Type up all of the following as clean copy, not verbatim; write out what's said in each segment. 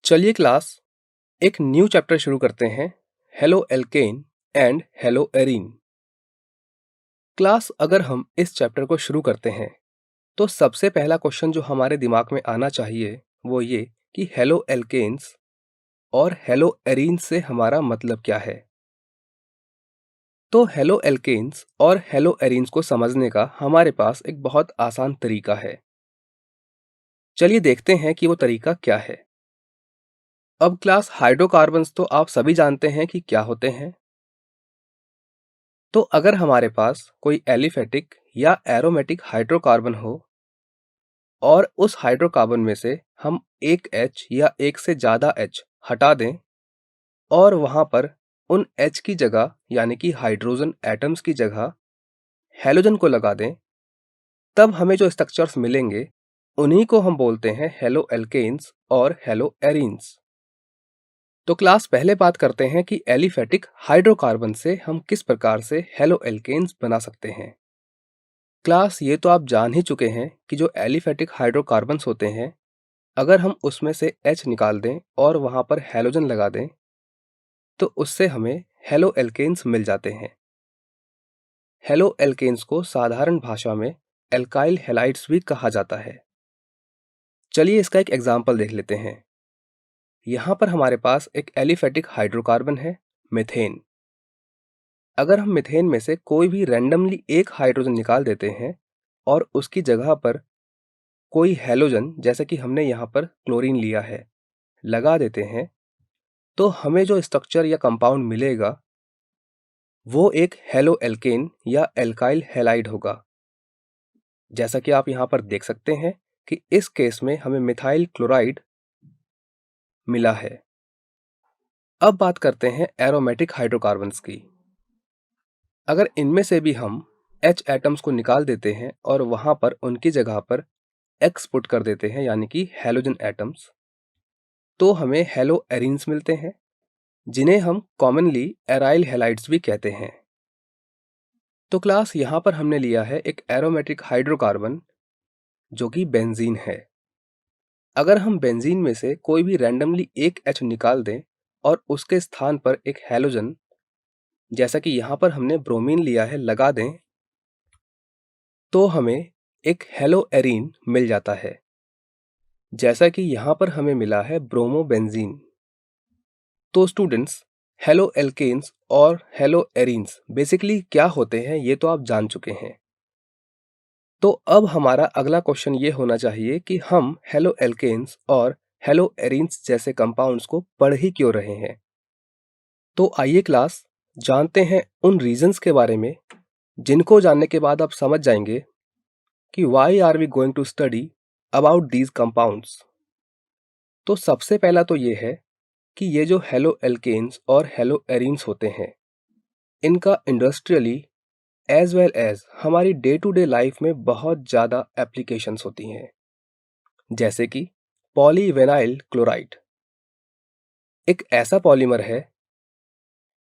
चलिए क्लास एक new chapter शुरू करते हैं। Halo alkane and hello arene. Class अगर हम इस चैप्टर को शुरू करते हैं तो सबसे पहला क्वेश्चन जो हमारे दिमाग में आना चाहिए वो ये कि हेलो एल्केन्स और हेलो एरीन्स से हमारा मतलब क्या है। तो हेलो एल्केन्स और हेलो एरीन्स को समझने का हमारे पास एक बहुत आसान तरीका है। चलिए देखते हैं कि वो तरीका क्या है। अब क्लास हाइड्रोकार्बन्स तो आप सभी जानते हैं कि क्या होते हैं। तो अगर हमारे पास कोई एलिफेटिक या एरोमेटिक हाइड्रोकार्बन हो और उस हाइड्रोकार्बन में से हम एक H या एक से ज़्यादा H हटा दें और वहाँ पर उन H की जगह यानी कि हाइड्रोजन एटम्स की जगह हैलोजन को लगा दें, तब हमें जो स्ट्रक्चर्स मिलेंगे उन्हीं को हम बोलते हैं हेलो एल्केन्स और हेलो एरीन्स। तो क्लास पहले बात करते हैं कि एलिफेटिक हाइड्रोकार्बन से हम किस प्रकार से हेलो एल्केन्स बना सकते हैं। क्लास ये तो आप जान ही चुके हैं कि जो एलिफेटिक हाइड्रोकार्बन्स होते हैं, अगर हम उसमें से H निकाल दें और वहाँ पर हैलोजन लगा दें तो उससे हमें हेलो एल्केन्स मिल जाते हैं। हेलो एल्केन्स को साधारण भाषा में एल्काइल हैलाइड्स भी कहा जाता है। चलिए इसका एक एग्जाम्पल देख लेते हैं। यहाँ पर हमारे पास एक एलिफेटिक हाइड्रोकार्बन है, मीथेन। अगर हम मीथेन में से कोई भी रैंडमली एक हाइड्रोजन निकाल देते हैं और उसकी जगह पर कोई हैलोजन जैसे कि हमने यहाँ पर क्लोरीन लिया है लगा देते हैं, तो हमें जो स्ट्रक्चर या कंपाउंड मिलेगा वो एक हेलो एल्केन या एल्काइल हैलाइड होगा। जैसा कि आप यहाँ पर देख सकते हैं कि इस केस में हमें मिथाइल क्लोराइड मिला है। अब बात करते हैं एरोमेटिक हाइड्रोकार्बन्स की। अगर इनमें से भी हम H एटम्स को निकाल देते हैं और वहां पर उनकी जगह पर X पुट कर देते हैं यानी कि हैलोजन एटम्स, तो हमें हेलो एरीन्स मिलते हैं, जिन्हें हम कॉमनली एराइल हैलाइड्स भी कहते हैं। तो क्लास यहाँ पर हमने लिया है एक एरोमेटिक हाइड्रोकार्बन जो कि बेंजीन है। अगर हम बेंजीन में से कोई भी रैंडमली एक H निकाल दें और उसके स्थान पर एक हैलोजन जैसा कि यहाँ पर हमने ब्रोमीन लिया है लगा दें, तो हमें एक हेलो एरीन मिल जाता है, जैसा कि यहाँ पर हमें मिला है ब्रोमोबेंजीन। तो स्टूडेंट्स, हेलो एल्केन्स और हेलो एरीन्स बेसिकली क्या होते हैं ये तो आप जान चुके हैं। तो अब हमारा अगला क्वेश्चन ये होना चाहिए कि हम हेलो एल्केन्स और हेलो एरीन्स जैसे कंपाउंड्स को पढ़ ही क्यों रहे हैं। तो आइए क्लास जानते हैं उन रीजंस के बारे में जिनको जानने के बाद आप समझ जाएंगे कि why are we going to study about these compounds. तो सबसे पहला तो ये है कि ये जो हेलो एल्केन्स और हेलो एरीन्स होते हैं, इनका इंडस्ट्रियली एज वेल एज हमारी डे टू डे लाइफ में बहुत ज़्यादा एप्लीकेशंस होती हैं। जैसे कि पॉलीविनाइल क्लोराइड एक ऐसा पॉलीमर है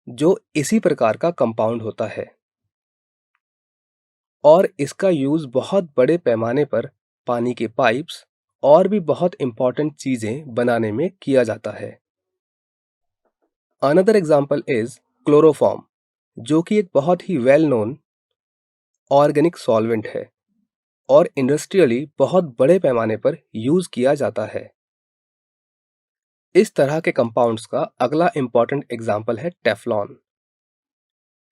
जो इसी प्रकार का कंपाउंड होता है और इसका यूज़ बहुत बड़े पैमाने पर पानी के पाइप्स और भी बहुत इंपॉर्टेंट चीज़ें बनाने में किया जाता है। अनदर एग्जाम्पल इज क्लोरोफॉर्म, जो कि एक बहुत ही वेल नोन ऑर्गेनिक सॉल्वेंट है और इंडस्ट्रियली बहुत बड़े पैमाने पर यूज़ किया जाता है। इस तरह के कंपाउंड्स का अगला इंपॉर्टेंट एग्जाम्पल है टेफ्लॉन।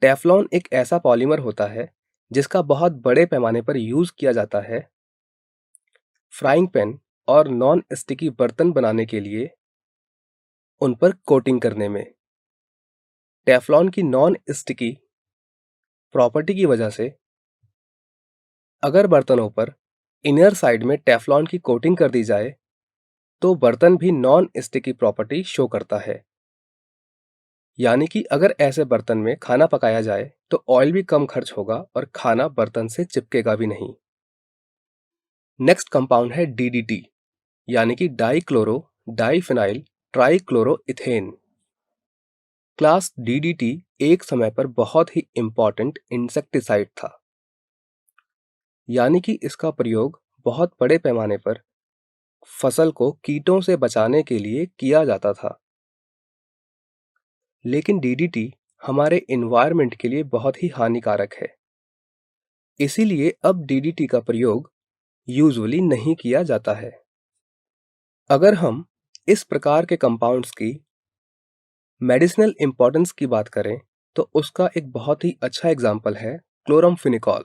टेफ्लॉन एक ऐसा पॉलीमर होता है जिसका बहुत बड़े पैमाने पर यूज़ किया जाता है फ्राइंग पैन और नॉन स्टिकी बर्तन बनाने के लिए उन पर कोटिंग करने में। टेफ्लॉन की नॉन स्टिकी प्रॉपर्टी की वजह से अगर बर्तनों पर इनर साइड में टेफ्लॉन की कोटिंग कर दी जाए तो बर्तन भी नॉन स्टिकी प्रॉपर्टी शो करता है। यानी कि अगर ऐसे बर्तन में खाना पकाया जाए तो ऑयल भी कम खर्च होगा और खाना बर्तन से चिपकेगा भी नहीं। नेक्स्ट कंपाउंड है DDT यानी कि डाइक्लोरो डाइफिनाइल ट्राइक्लोरोइथेन। क्लास DDT एक समय पर बहुत ही इंपॉर्टेंट इंसेक्टिसाइड था, यानी कि इसका प्रयोग बहुत बड़े पैमाने पर फसल को कीटों से बचाने के लिए किया जाता था। लेकिन डीडीटी हमारे एनवायरनमेंट के लिए बहुत ही हानिकारक है। इसीलिए अब डीडीटी का प्रयोग यूजुअली नहीं किया जाता है। अगर हम इस प्रकार के कंपाउंड्स की मेडिसिनल इंपॉर्टेंस की बात करें तो उसका एक बहुत ही अच्छा एग्जाम्पल है क्लोरामफेनिकॉल,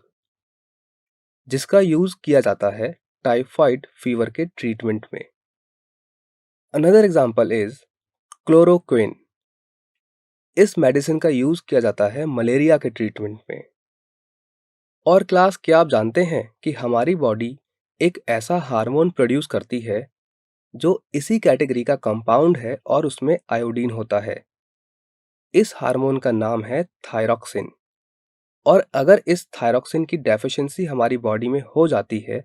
जिसका यूज किया जाता है टाइफाइड फीवर के ट्रीटमेंट में। Another example is chloroquine. इस मेडिसिन का यूज किया जाता है मलेरिया के ट्रीटमेंट में। और क्लास, क्या आप जानते हैं कि हमारी बॉडी एक ऐसा हार्मोन प्रोड्यूस करती है जो इसी कैटेगरी का कंपाउंड है और उसमें आयोडीन होता है। इस हार्मोन का नाम है थायरॉक्सिन। और अगर इस थायरॉक्सिन की डेफिशिएंसी हमारी बॉडी में हो जाती है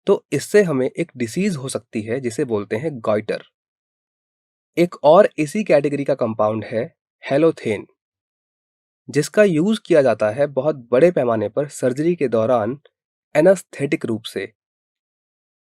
तो इससे हमें एक डिसीज हो सकती है जिसे बोलते हैं गॉइटर। एक और इसी कैटेगरी का कंपाउंड है हेलोथेन, जिसका यूज किया जाता है बहुत बड़े पैमाने पर सर्जरी के दौरान एनास्थेटिक रूप से।